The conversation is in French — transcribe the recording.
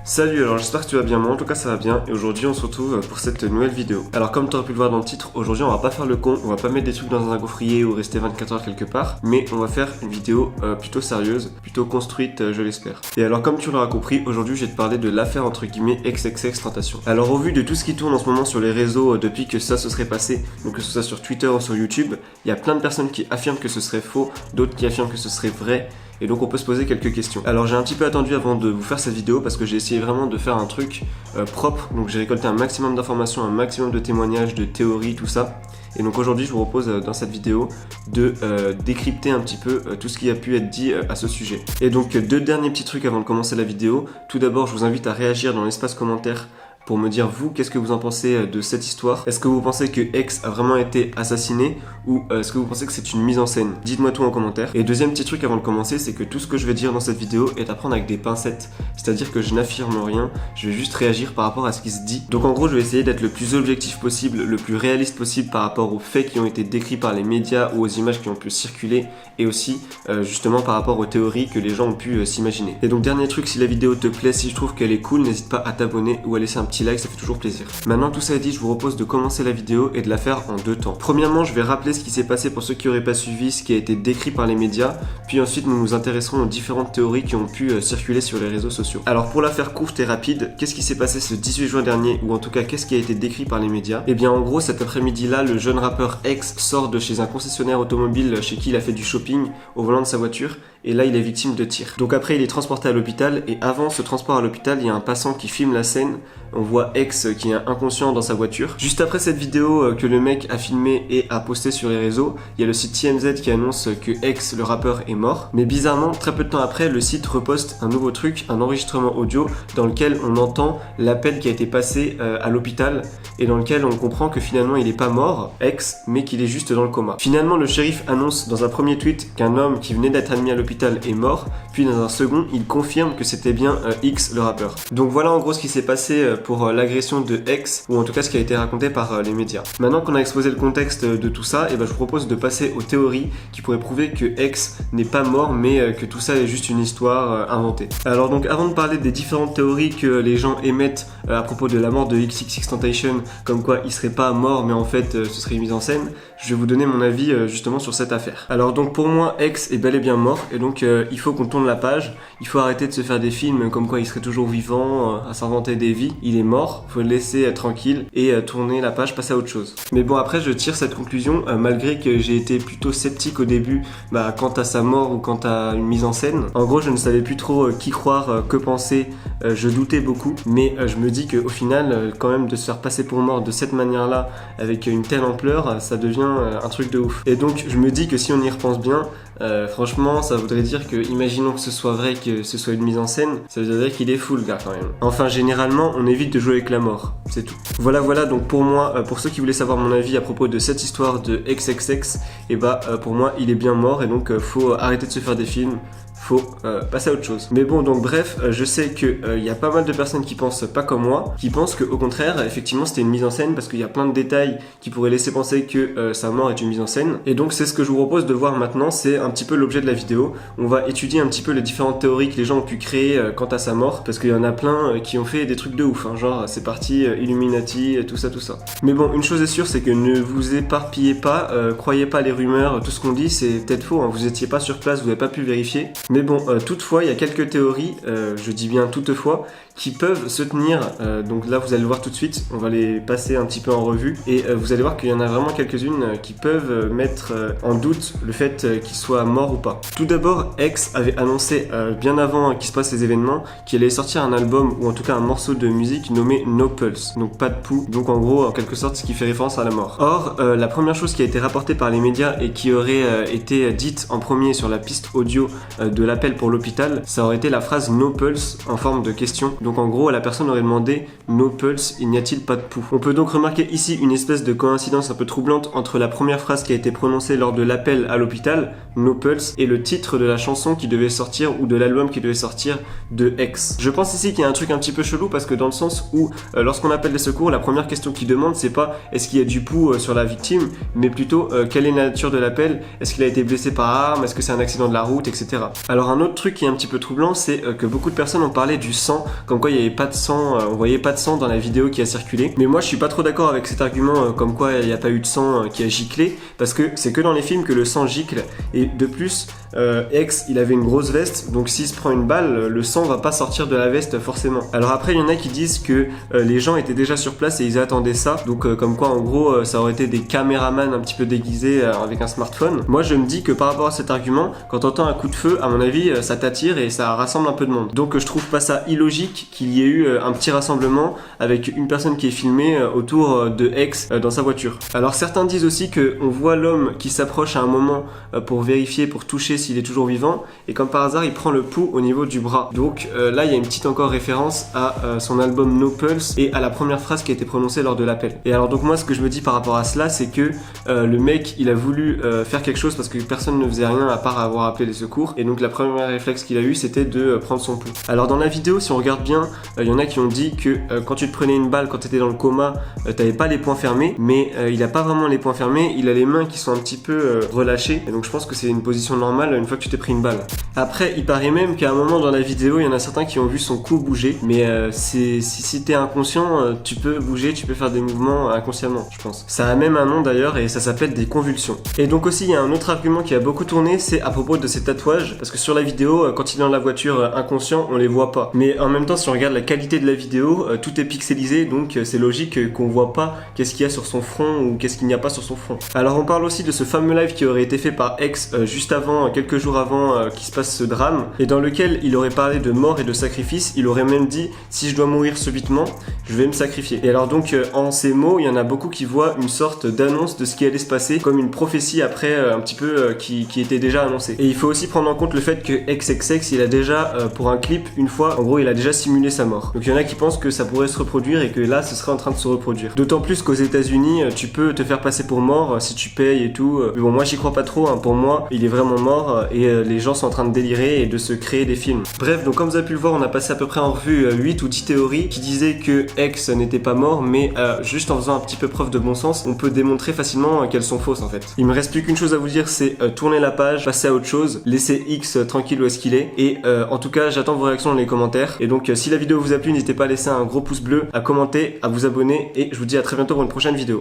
Salut, alors j'espère que tu vas bien, moi en tout cas ça va bien et aujourd'hui on se retrouve pour cette nouvelle vidéo. Alors comme tu aurais pu le voir dans le titre, aujourd'hui on va pas faire le con, on va pas mettre des trucs dans un gaufrier ou rester 24 heures quelque part, mais on va faire une vidéo plutôt sérieuse, plutôt construite je l'espère. Et alors comme tu l'auras compris, aujourd'hui je vais te parler de l'affaire entre guillemets XXXTentacion. Alors au vu de tout ce qui tourne en ce moment sur les réseaux depuis que ça se serait passé, donc que ce soit sur Twitter ou sur YouTube, il y a plein de personnes qui affirment que ce serait faux, d'autres qui affirment que ce serait vrai. Et donc on peut se poser quelques questions. Alors j'ai un petit peu attendu avant de vous faire cette vidéo parce que j'ai essayé vraiment de faire un truc propre. Donc j'ai récolté un maximum d'informations, un maximum de témoignages, de théories, tout ça. Et donc aujourd'hui je vous propose dans cette vidéo de décrypter un petit peu tout ce qui a pu être dit à ce sujet. Et donc deux derniers petits trucs avant de commencer la vidéo. Tout d'abord je vous invite à réagir dans l'espace commentaire pour me dire vous, qu'est-ce que vous en pensez de cette histoire. Est-ce que vous pensez que X a vraiment été assassiné ou est-ce que vous pensez que c'est une mise en scène? Dites-moi tout en commentaire. Et deuxième petit truc avant de commencer, c'est que tout ce que je vais dire dans cette vidéo est à prendre avec des pincettes. C'est-à-dire que je n'affirme rien, je vais juste réagir par rapport à ce qui se dit. Donc en gros, je vais essayer d'être le plus objectif possible, le plus réaliste possible par rapport aux faits qui ont été décrits par les médias ou aux images qui ont pu circuler et aussi justement par rapport aux théories que les gens ont pu s'imaginer. Et donc dernier truc, si la vidéo te plaît, si je trouve qu'elle est cool, n'hésite pas à t'abonner ou à laisser un petit like, ça fait toujours plaisir. Maintenant tout ça est dit, je vous propose de commencer la vidéo et de la faire en deux temps. Premièrement, je vais rappeler ce qui s'est passé pour ceux qui n'auraient pas suivi, ce qui a été décrit par les médias, puis ensuite nous nous intéresserons aux différentes théories qui ont pu circuler sur les réseaux sociaux. Alors pour la faire courte et rapide, qu'est-ce qui s'est passé ce 18 juin dernier, ou en tout cas qu'est-ce qui a été décrit par les médias? Et bien en gros cet après-midi là, le jeune rappeur X sort de chez un concessionnaire automobile chez qui il a fait du shopping au volant de sa voiture, et là il est victime de tirs. Donc après il est transporté à l'hôpital, et avant ce transport à l'hôpital, il y a un passant qui filme la scène. On voit X qui est inconscient dans sa voiture. Juste après cette vidéo que le mec a filmée et a postée sur les réseaux, il y a le site TMZ qui annonce que X, le rappeur, est mort. Mais bizarrement, très peu de temps après, le site reposte un nouveau truc, un enregistrement audio dans lequel on entend l'appel qui a été passé à l'hôpital et dans lequel on comprend que finalement il est pas mort, X, mais qu'il est juste dans le coma. Finalement, le shérif annonce dans un premier tweet qu'un homme qui venait d'être admis à l'hôpital est mort, puis dans un second, il confirme que c'était bien X, le rappeur. Donc voilà en gros ce qui s'est passé pour l'agression de X, ou en tout cas ce qui a été raconté par les médias. Maintenant qu'on a exposé le contexte de tout ça, et ben je vous propose de passer aux théories qui pourraient prouver que X n'est pas mort, mais que tout ça est juste une histoire inventée. Alors donc avant de parler des différentes théories que les gens émettent à propos de la mort de XXXTentacion, comme quoi il serait pas mort mais en fait ce serait une mise en scène, je vais vous donner mon avis justement sur cette affaire. Alors donc pour moi X est bel et bien mort, et donc il faut qu'on tourne la page, il faut arrêter de se faire des films comme quoi il serait toujours vivant, à s'inventer des vies. Il est mort, faut le laisser tranquille et tourner la page, passer à autre chose. Mais bon après je tire cette conclusion malgré que j'ai été plutôt sceptique au début quant à sa mort ou quant à une mise en scène. En gros je ne savais plus trop qui croire, que penser, je doutais beaucoup, mais je me dis qu'au final quand même de se faire passer pour mort de cette manière là avec une telle ampleur, ça devient un truc de ouf. Et donc je me dis que si on y repense bien, franchement ça voudrait dire que, imaginons que ce soit vrai, que ce soit une mise en scène, ça veut dire qu'il est fou le gars quand même. Enfin généralement on évite de jouer avec la mort, c'est tout. Voilà donc pour moi, pour ceux qui voulaient savoir mon avis à propos de cette histoire de XXX, et pour moi il est bien mort, et donc faut arrêter de se faire des films, faut passer à autre chose. Mais bon, donc bref, je sais que y a pas mal de personnes qui pensent pas comme moi, qui pensent qu'au contraire, effectivement, c'était une mise en scène, parce qu'il y a plein de détails qui pourraient laisser penser que sa mort est une mise en scène. Et donc c'est ce que je vous propose de voir maintenant, c'est un petit peu l'objet de la vidéo. On va étudier un petit peu les différentes théories que les gens ont pu créer quant à sa mort, parce qu'il y en a plein qui ont fait des trucs de ouf, hein, genre c'est parti, Illuminati, tout ça. Mais bon, une chose est sûre, c'est que ne vous éparpillez pas, croyez pas les rumeurs, tout ce qu'on dit c'est peut-être faux, hein, vous étiez pas sur place, vous n'avez pas pu vérifier. Mais bon, toutefois, il y a quelques théories, je dis bien toutefois, qui peuvent se tenir, donc là vous allez le voir tout de suite, on va les passer un petit peu en revue, et vous allez voir qu'il y en a vraiment quelques-unes qui peuvent mettre en doute le fait qu'il soit mort ou pas. Tout d'abord, X avait annoncé bien avant qu'il se passe les événements qu'il allait sortir un album, ou en tout cas un morceau de musique nommé No Pulse, donc pas de pouls, donc en gros en quelque sorte ce qui fait référence à la mort. Or, la première chose qui a été rapportée par les médias et qui aurait été dite en premier sur la piste audio de l'appel pour l'hôpital, ça aurait été la phrase No Pulse en forme de question. Donc en gros, la personne aurait demandé No Pulse, il n'y a-t-il pas de pouls? On peut donc remarquer ici une espèce de coïncidence un peu troublante entre la première phrase qui a été prononcée lors de l'appel à l'hôpital, No Pulse, et le titre de la chanson qui devait sortir, ou de l'album qui devait sortir de X. Je pense ici qu'il y a un truc un petit peu chelou, parce que dans le sens où lorsqu'on appelle les secours, la première question qu'ils demandent c'est pas est-ce qu'il y a du pouls sur la victime, mais plutôt quelle est la nature de l'appel, est-ce qu'il a été blessé par arme, est-ce que c'est un accident de la route, etc. Alors un autre truc qui est un petit peu troublant, c'est que beaucoup de personnes ont parlé du sang, comme quoi il n'y avait pas de sang, on voyait pas de sang dans la vidéo qui a circulé. Mais moi je suis pas trop d'accord avec cet argument comme quoi il n'y a pas eu de sang qui a giclé, parce que c'est que dans les films que le sang gicle, et de plus X il avait une grosse veste, donc s'il se prend une balle, le sang va pas sortir de la veste forcément. Alors après il y en a qui disent que les gens étaient déjà sur place et ils attendaient ça, donc comme quoi en gros ça aurait été des caméramans un petit peu déguisés avec un smartphone. Moi je me dis que par rapport à cet argument, quand t'entends un coup de feu, à mon avis ça t'attire et ça rassemble un peu de monde. Donc je trouve pas ça illogique qu'il y ait eu un petit rassemblement avec une personne qui est filmée autour de X dans sa voiture. Alors certains disent aussi que on voit l'homme qui s'approche à un moment pour vérifier, pour toucher s'il est toujours vivant, et comme par hasard il prend le pouls au niveau du bras. Donc là il y a une petite encore référence à son album No Pulse et à la première phrase qui a été prononcée lors de l'appel. Et alors donc moi ce que je me dis par rapport à cela, c'est que le mec il a voulu faire quelque chose parce que personne ne faisait rien à part avoir appelé les secours, et donc la première réflexe qu'il a eu c'était de prendre son pouls. Alors dans la vidéo, si on regarde bien, il y en a qui ont dit que quand tu te prenais une balle, quand tu étais dans le coma, t'avais pas les poings fermés, mais il a pas vraiment les poings fermés, il a les mains qui sont un petit peu relâchées, et donc je pense que c'est une position normale une fois que tu t'es pris une balle. Après il paraît même qu'à un moment dans la vidéo il y en a certains qui ont vu son cou bouger, mais si t'es inconscient, tu peux bouger, tu peux faire des mouvements inconsciemment, je pense. Ça a même un nom d'ailleurs et ça s'appelle des convulsions. Et donc aussi il y a un autre argument qui a beaucoup tourné, c'est à propos de ses tatouages, parce que sur la vidéo quand il est dans la voiture inconscient on les voit pas, mais en même temps si on regarde la qualité de la vidéo, tout est pixelisé, donc c'est logique qu'on voit pas qu'est-ce qu'il y a sur son front ou qu'est-ce qu'il n'y a pas sur son front. Alors on parle aussi de ce fameux live qui aurait été fait par X juste avant, quelques jours avant qu'il se passe ce drame, et dans lequel il aurait parlé de mort et de sacrifice. Il aurait même dit si je dois mourir subitement, je vais me sacrifier. Et alors donc en ces mots, il y en a beaucoup qui voient une sorte d'annonce de ce qui allait se passer, comme une prophétie après un petit peu qui était déjà annoncée. Et il faut aussi prendre en compte le fait que XXX il a déjà pour un clip une fois, en gros il a déjà simulé sa mort. Donc il y en a qui pensent que ça pourrait se reproduire et que là ce serait en train de se reproduire. D'autant plus qu'aux États-Unis tu peux te faire passer pour mort si tu payes et tout. Mais bon moi j'y crois pas trop, hein. Pour moi il est vraiment mort et les gens sont en train de délirer et de se créer des films. Bref, donc comme vous avez pu le voir, on a passé à peu près en revue 8 ou 10 théories qui disaient que X n'était pas mort, mais juste en faisant un petit peu preuve de bon sens, on peut démontrer facilement qu'elles sont fausses en fait. Il me reste plus qu'une chose à vous dire, c'est tourner la page, passer à autre chose, laisser X tranquille où est-ce qu'il est, et en tout cas j'attends vos réactions dans les commentaires. Et donc si la vidéo vous a plu, n'hésitez pas à laisser un gros pouce bleu, à commenter, à vous abonner, et je vous dis à très bientôt pour une prochaine vidéo.